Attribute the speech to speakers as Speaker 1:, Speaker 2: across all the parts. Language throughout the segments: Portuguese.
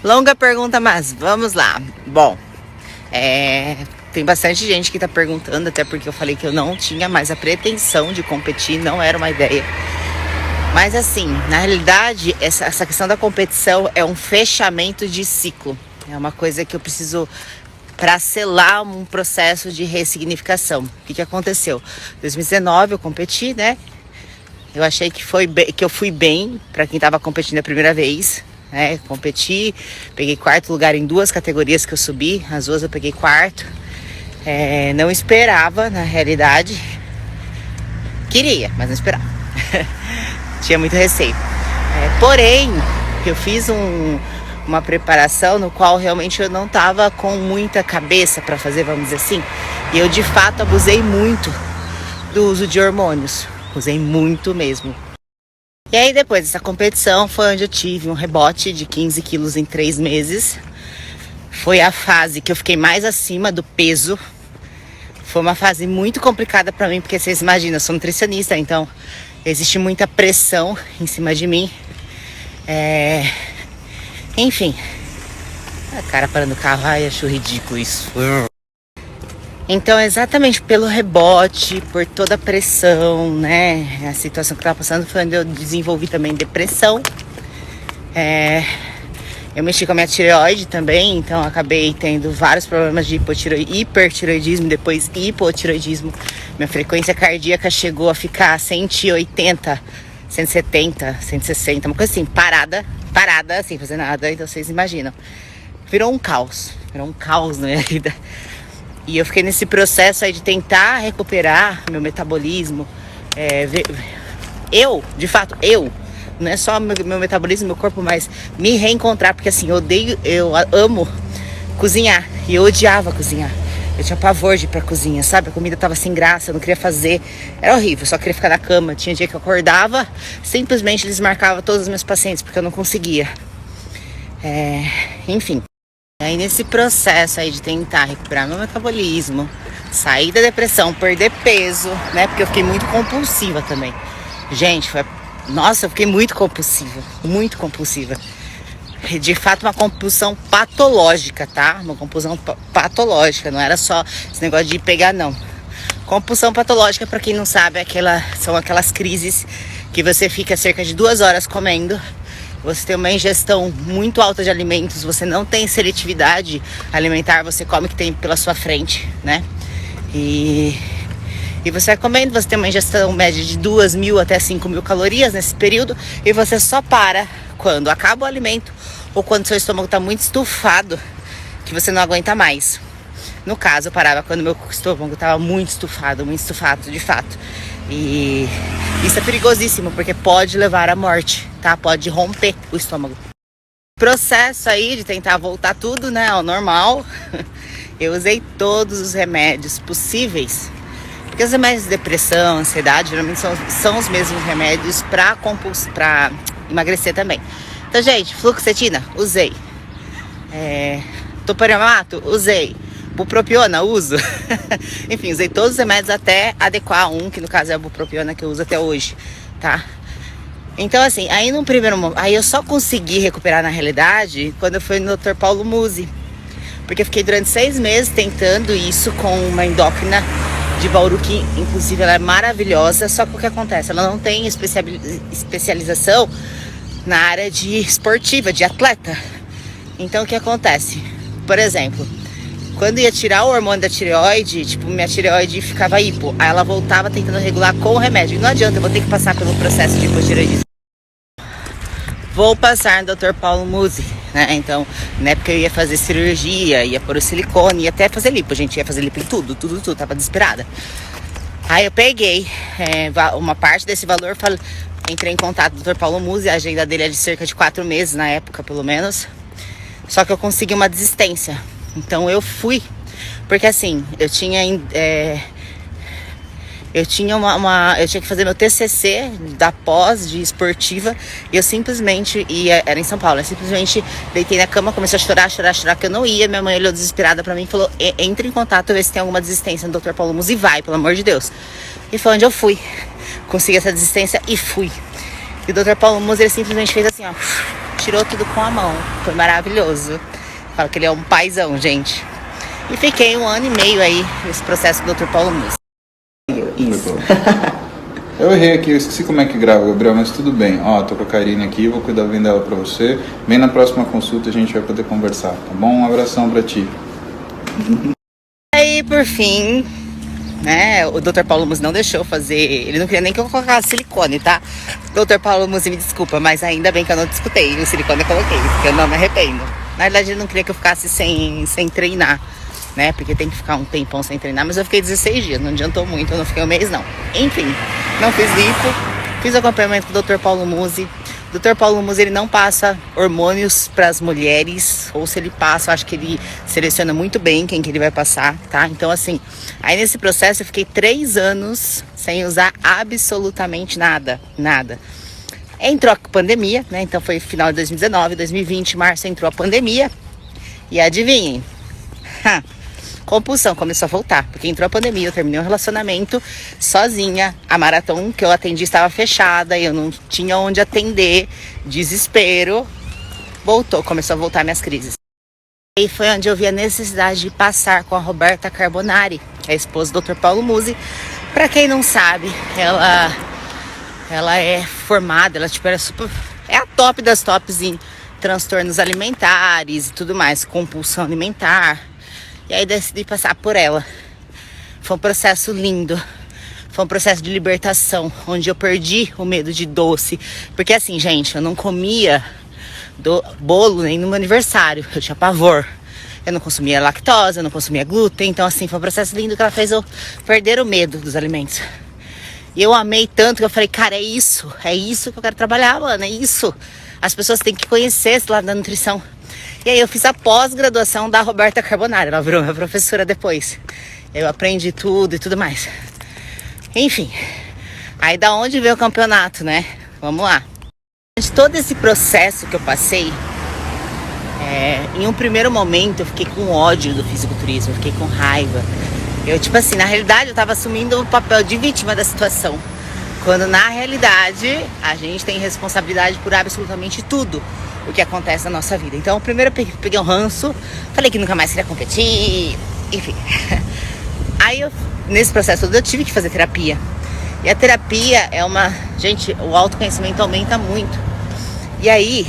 Speaker 1: Longa pergunta, mas vamos lá. Bom, tem bastante gente que tá perguntando, até porque eu falei que eu não tinha mais a pretensão de competir, não era uma ideia. Mas assim, na realidade, essa questão da competição é um fechamento de ciclo. É uma coisa que eu preciso para selar um processo de ressignificação. O que aconteceu? Em 2019 eu competi, né? Eu achei que eu fui bem para quem estava competindo a primeira vez. Competi, peguei quarto lugar em 2 categorias que eu subi, as 2 eu peguei quarto. Não esperava, na realidade. Queria, mas não esperava. Tinha muito receio. Porém, eu fiz uma preparação no qual realmente eu não estava com muita cabeça para fazer, vamos dizer assim. E eu de fato abusei muito do uso de hormônios. Usei muito mesmo. E aí depois dessa competição foi onde eu tive um rebote de 15 quilos em 3 meses. Foi a fase que eu fiquei mais acima do peso. Foi uma fase muito complicada para mim, porque vocês imaginam, eu sou nutricionista, então existe muita pressão em cima de mim. Enfim. A cara parando o carro, ai, acho ridículo isso. Então, exatamente pelo rebote, por toda a pressão, né? A situação que eu tava passando foi onde eu desenvolvi também depressão. Eu mexi com a minha tireoide também, então acabei tendo vários problemas de hipertireoidismo, depois hipotireoidismo. Minha frequência cardíaca chegou a ficar 180, 170, 160, uma coisa assim, parada, sem fazer nada. Então vocês imaginam. Virou um caos na minha vida. E eu fiquei nesse processo aí de tentar recuperar meu metabolismo. Não é só meu metabolismo, meu corpo, mas me reencontrar. Porque assim, eu amo cozinhar. E eu odiava cozinhar. Eu tinha pavor de ir pra cozinha, sabe? A comida tava sem graça, eu não queria fazer. Era horrível, eu só queria ficar na cama. Tinha dia que eu acordava, simplesmente desmarcava todos os meus pacientes, porque eu não conseguia. Enfim. Aí nesse processo aí de tentar recuperar meu metabolismo, sair da depressão, perder peso, né? Porque eu fiquei muito compulsiva também. Gente, eu fiquei muito compulsiva. De fato, uma compulsão patológica, tá? Uma compulsão patológica, não era só esse negócio de pegar, não. Compulsão patológica, pra quem não sabe, são aquelas crises que você fica cerca de 2 horas comendo. Você tem uma ingestão muito alta de alimentos, você não tem seletividade alimentar, você come o que tem pela sua frente, né? E você vai comendo, você tem uma ingestão média de 2.000 até 5.000 calorias nesse período, e você só para quando acaba o alimento ou quando seu estômago está muito estufado, que você não aguenta mais. No caso, eu parava quando meu estômago estava muito estufado de fato. E isso é perigosíssimo, porque pode levar à morte, tá? Pode romper o estômago. Processo aí de tentar voltar tudo, né, ao normal. Eu usei todos os remédios possíveis. Porque os remédios de depressão, ansiedade, geralmente são os mesmos remédios para emagrecer também. Então, gente, fluoxetina, usei. Topiramate, usei. Bupropiona, uso. Enfim, usei todos os remédios até adequar um, que no caso é a bupropiona que eu uso até hoje, tá? Então, assim, aí no primeiro momento, aí eu só consegui recuperar na realidade quando eu fui no Dr. Paulo Musi. Porque eu fiquei durante 6 meses tentando isso com uma endócrina de Bauru, que inclusive ela é maravilhosa, só que o que acontece? Ela não tem especialização na área de esportiva, de atleta. Então, o que acontece? Por exemplo, quando ia tirar o hormônio da tireoide, tipo, minha tireoide ficava hipo. Aí ela voltava tentando regular com o remédio. E não adianta, eu vou ter que passar pelo processo de hipotireoidismo. Vou passar no Dr. Paulo Musi, né? Então, na época eu ia fazer cirurgia, ia pôr o silicone, ia até fazer lipo. A gente ia fazer lipo em tudo. Tava desesperada. Aí eu peguei uma parte desse valor, entrei em contato com o Dr. Paulo Musi. A agenda dele é de cerca de 4 meses, na época, pelo menos. Só que eu consegui uma desistência. Então eu fui, porque assim, eu tinha que fazer meu TCC da pós de esportiva, e eu simplesmente era em São Paulo, eu simplesmente deitei na cama, comecei a chorar, que eu não ia. Minha mãe olhou desesperada pra mim e falou: entre em contato, ver se tem alguma desistência no Dr. Paulo Musi e vai, pelo amor de Deus. E foi onde eu fui, consegui essa desistência e fui. E o Dr. Paulo Musi, ele simplesmente fez assim, ó, tirou tudo com a mão. Foi maravilhoso. Falo que ele é um paizão, gente. E fiquei 1 ano e meio aí nesse processo do Dr. Paulo Musi. Isso.
Speaker 2: Eu errei aqui, eu esqueci como é que grava, Gabriel, mas tudo bem. Ó, tô com a Karine aqui, vou cuidar bem dela pra você. Bem na próxima consulta a gente vai poder conversar, tá bom? Um abração pra ti.
Speaker 1: E aí, por fim, né, o Dr. Paulo Musi não deixou fazer, ele não queria nem que eu colocasse silicone, tá? Dr. Paulo Musi, me desculpa, mas ainda bem que eu não discutei, o silicone eu coloquei, porque eu não me arrependo. Na verdade, ele não queria que eu ficasse sem treinar, né? Porque tem que ficar um tempão sem treinar, mas eu fiquei 16 dias, não adiantou muito, eu não fiquei 1 mês não. Enfim, não fiz lipo, fiz acompanhamento com o Dr. Paulo Musi. O Dr. Paulo Musi, ele não passa hormônios para as mulheres, ou se ele passa, eu acho que ele seleciona muito bem quem que ele vai passar, tá? Então assim, aí nesse processo eu fiquei 3 anos sem usar absolutamente nada. Entrou a pandemia, né? Então foi final de 2019, 2020, março entrou a pandemia. E adivinhem? Compulsão começou a voltar, porque entrou a pandemia, eu terminei um relacionamento sozinha, a maratona que eu atendi estava fechada, eu não tinha onde atender, desespero, começou a voltar minhas crises. E foi onde eu vi a necessidade de passar com a Roberta Carbonari, a esposa do Dr. Paulo Musi. Pra quem não sabe, ela é formada, ela tipo, é a top das tops em transtornos alimentares e tudo mais, compulsão alimentar. E aí decidi passar por ela. Foi um processo lindo. Foi um processo de libertação, onde eu perdi o medo de doce. Porque assim, gente, eu não comia bolo nem no meu aniversário. Eu tinha pavor. Eu não consumia lactose, eu não consumia glúten. Então assim, foi um processo lindo que ela fez eu perder o medo dos alimentos. E eu amei tanto que eu falei, cara, é isso que eu quero trabalhar, mano, é isso. As pessoas têm que conhecer esse lado da nutrição. E aí eu fiz a pós-graduação da Roberta Carbonari, ela virou minha professora depois. Eu aprendi tudo e tudo mais. Enfim, aí da onde veio o campeonato, né? Vamos lá. De todo esse processo que eu passei, em um primeiro momento eu fiquei com ódio do fisiculturismo, eu fiquei com raiva. Eu, tipo assim, na realidade eu tava assumindo o papel de vítima da situação. Quando na realidade a gente tem responsabilidade por absolutamente tudo o que acontece na nossa vida. Então, primeiro eu peguei um ranço, falei que nunca mais queria competir, enfim. Aí, nesse processo todo, eu tive que fazer terapia. E a terapia é Gente, o autoconhecimento aumenta muito. E aí,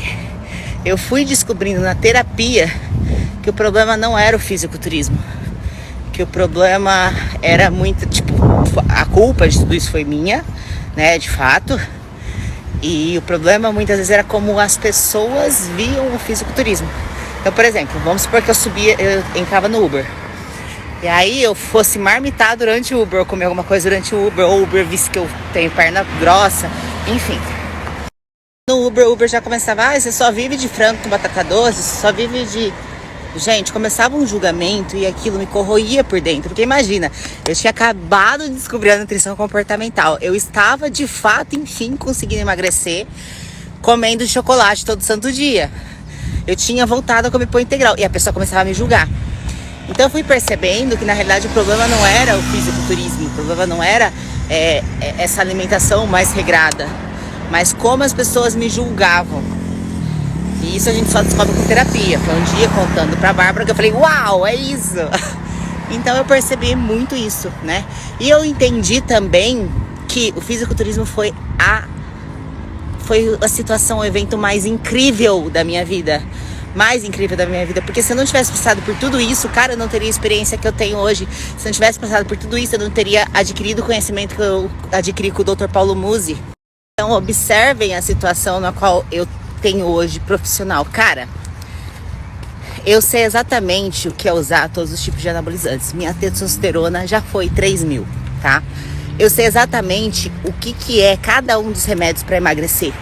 Speaker 1: eu fui descobrindo na terapia que o problema não era o fisiculturismo. Que o problema era muito, tipo, a culpa de tudo isso foi minha, né, de fato. E o problema muitas vezes era como as pessoas viam o fisiculturismo. Então, por exemplo, vamos supor que eu entrava no Uber. E aí eu fosse marmitar durante o Uber, ou comer alguma coisa durante o Uber, ou o Uber visse que eu tenho perna grossa, enfim. No Uber, o Uber já começava, você só vive de frango com batata doce, você só vive de... Gente, começava um julgamento e aquilo me corroía por dentro. Porque imagina, eu tinha acabado de descobrir a nutrição comportamental. Eu estava, de fato, enfim, conseguindo emagrecer comendo chocolate todo santo dia. Eu tinha voltado a comer pão integral e a pessoa começava a me julgar. Então eu fui percebendo que, na realidade, o problema não era o fisiculturismo. O problema não era essa alimentação mais regrada. Mas como as pessoas me julgavam. E isso a gente só descobre com terapia. Foi um dia contando pra Bárbara que eu falei, uau, é isso. Então eu percebi muito isso, né? E eu entendi também que o fisiculturismo foi a situação, o evento mais incrível da minha vida. Mais incrível da minha vida. Porque se eu não tivesse passado por tudo isso, cara, eu não teria a experiência que eu tenho hoje. Se eu não tivesse passado por tudo isso, eu não teria adquirido o conhecimento que eu adquiri com o Dr. Paulo Musi. Então observem a situação na qual eu tenho hoje profissional. Cara, eu sei exatamente o que é usar todos os tipos de anabolizantes. Minha testosterona já foi 3.000, tá? Eu sei exatamente o que é cada um dos remédios para emagrecer.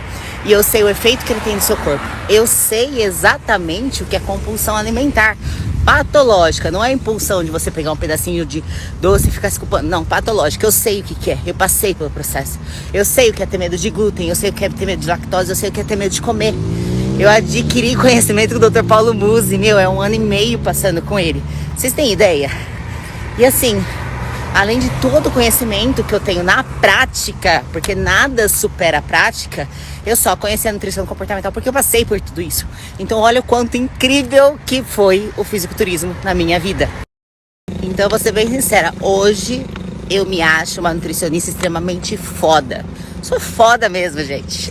Speaker 1: E eu sei o efeito que ele tem no seu corpo. Eu sei exatamente o que é compulsão alimentar patológica. Não é impulsão de você pegar um pedacinho de doce e ficar se culpando. Não, patológica. Eu sei o que é. Eu passei pelo processo. Eu sei o que é ter medo de glúten. Eu sei o que é ter medo de lactose. Eu sei o que é ter medo de comer. Eu adquiri conhecimento com o Dr. Paulo Musi. É 1 ano e meio passando com ele. Vocês têm ideia? E assim, além de todo o conhecimento que eu tenho na prática, porque nada supera a prática, eu só conheci a nutrição comportamental porque eu passei por tudo isso. Então olha o quanto incrível que foi o fisiculturismo na minha vida. Então, vou ser bem sincera, hoje eu me acho uma nutricionista extremamente foda. Sou foda mesmo, gente.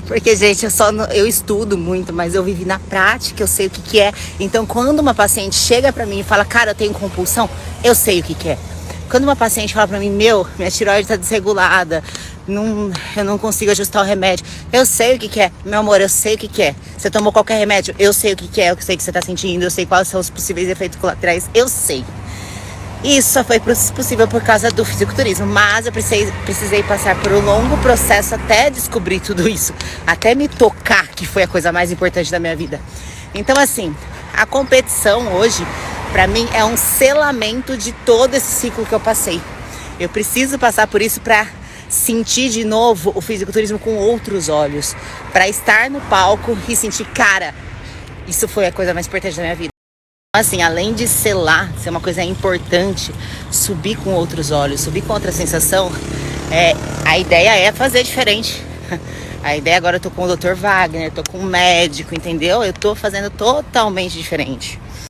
Speaker 1: Porque, gente, eu estudo muito, mas eu vivi na prática, eu sei o que é. Então, quando uma paciente chega pra mim e fala, cara, eu tenho compulsão, eu sei o que é. Quando uma paciente fala pra mim, minha tireoide tá desregulada, eu não consigo ajustar o remédio, eu sei o que é. Meu amor, eu sei o que é. Você tomou qualquer remédio, eu sei o que é, eu sei o que você tá sentindo, eu sei quais são os possíveis efeitos colaterais, eu sei. Isso só foi possível por causa do fisiculturismo, mas eu precisei passar por um longo processo até descobrir tudo isso, até me tocar, que foi a coisa mais importante da minha vida. Então, assim, a competição hoje, pra mim, é um selamento de todo esse ciclo que eu passei. Eu preciso passar por isso pra sentir de novo o fisiculturismo com outros olhos, pra estar no palco e sentir, cara, isso foi a coisa mais importante da minha vida. Assim, além de selar, ser uma coisa importante, subir com outros olhos, subir com outra sensação, a ideia é fazer diferente. A ideia agora, eu tô com o Dr. Wagner, tô com um médico, entendeu? Eu tô fazendo totalmente diferente.